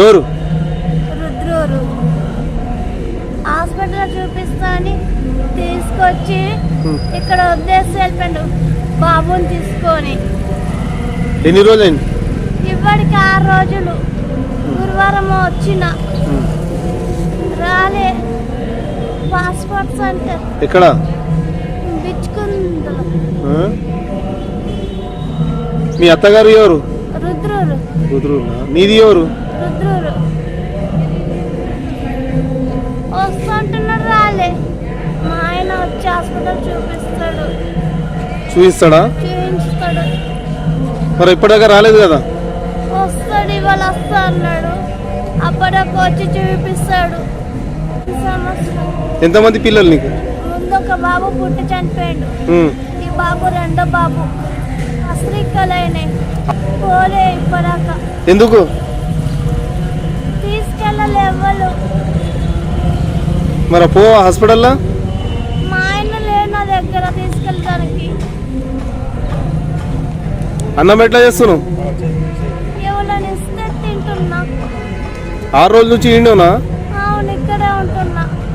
ఎవరు? రుద్రూరు. హాస్పిటల్ చూపిస్తా అని తీసుకొచ్చి ఇక్కడ వదిలేసి వెళ్ళిపోయాడు బాబుని తీసుకొని. ఎన్ని రోజులైంది? ఇప్పటికి 6 రోజులు. గురువారం వచ్చిన రాలే. పాస్పోర్ట్స్ అంటే ఎక్కడ? బిచ్చుకుందలు. మీ అత్తగారు ఎవరు? రుద్రూరు. రుద్రూరు. నీది ఎవరు? రుద్రూరు. వస్తుంటున్నాడు రాలే. మా ఆయన వచ్చి హాస్పిటల్ చూపిస్తాడు. చూపిస్తాడా? చూపించుతాడు. మరి ఇప్పటిదాకా రాలేదు కదా? వస్తాడు, ఇవాళ వస్తా అన్నాడు. అప్పటికి వచ్చి చూపిస్తాడు. ఎంతమంది పిల్లలు నీకు? ముందు ఒక బాబు పుట్టి చనిపోయాడు. ఈ బాబు రెండో బాబు. అస్త్రీకలైనాయి. పోలే ఇప్పటిదాకా. ఎందుకు తీసుకెళ్ళలే ఎవ్వరు. మరి పో హాస్పిటల్లో. మా ఆయన లేడు నా దగ్గర తీసుకెళ్ళడానికి. అన్నం ఎట్లా చేస్తున్నావు? ఎవరైనా ఇస్తే తింటున్నా. 6 రోజుల నుంచి ఇండోనా?